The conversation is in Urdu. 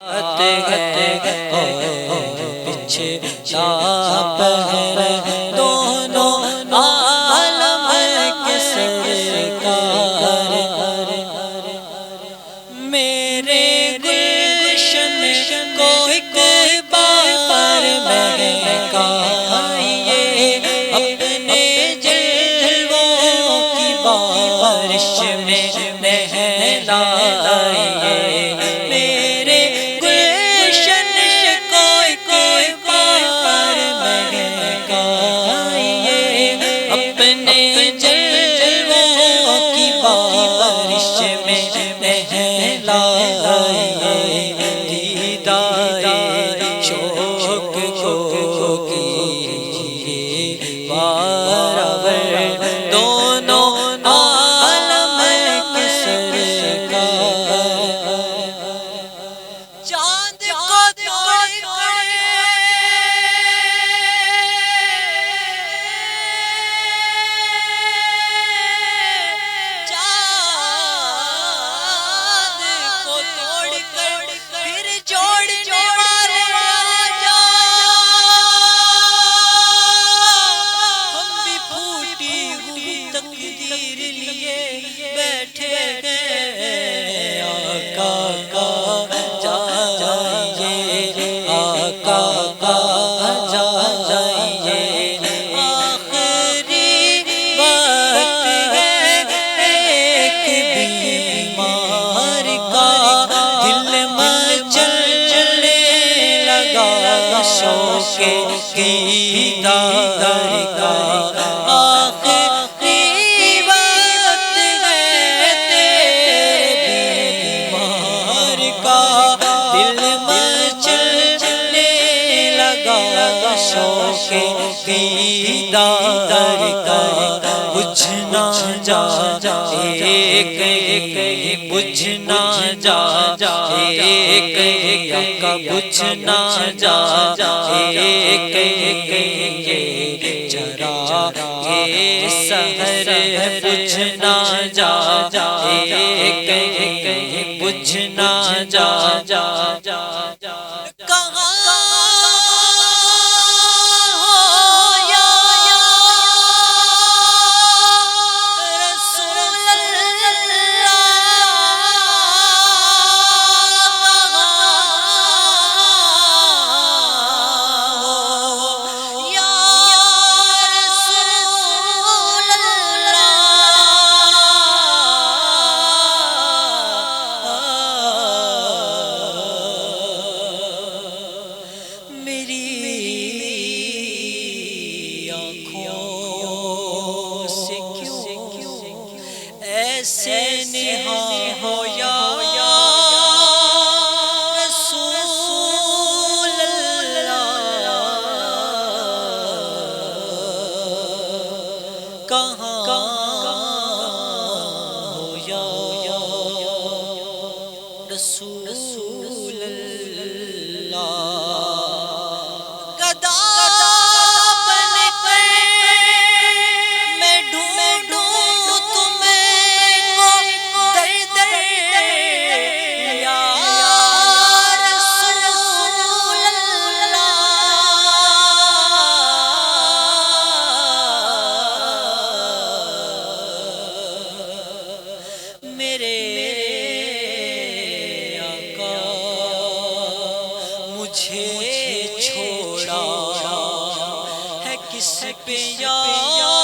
اور پچھلا پہر دونوں عالم کے سرکار میرے گلشن کو ایک بار مہکائیے اپنے جلووں کی بارش میں نہلائیے میرے گلشن کو ایک بار مہکائیے اپنے جلووں کی بارش میں نہلائیے دیدار شوق کو کیجیے بارآور دونوں عالم کے سرکار چاند کو توڑ کر پھر جوڑنے والے آجا ہم بھی پھوٹی ہوئی تقدیر لیے بیٹھے گئے آقا کا جائیے آقا کا جائیے آخری وقت ہے ایک بیمار کا دل مچلنے لگا شوق دیدار کا آخری وقت ہے تیرے بیمار کا دل مچلنے لگا شوق دیدار کا بجھنا جا ایک بجھنا جا ایک کا بجھنا جا ایک چرا کے سحر بجھنا جا ایک بجھنا جا کہاں ایسے نہاں ہو یا رسول اللہ کہاں ہو یا رسول اللہ گدا بن کر میں ڈھونڈوں میرے آقا مجھے چھوڑا ہے کس پہ یا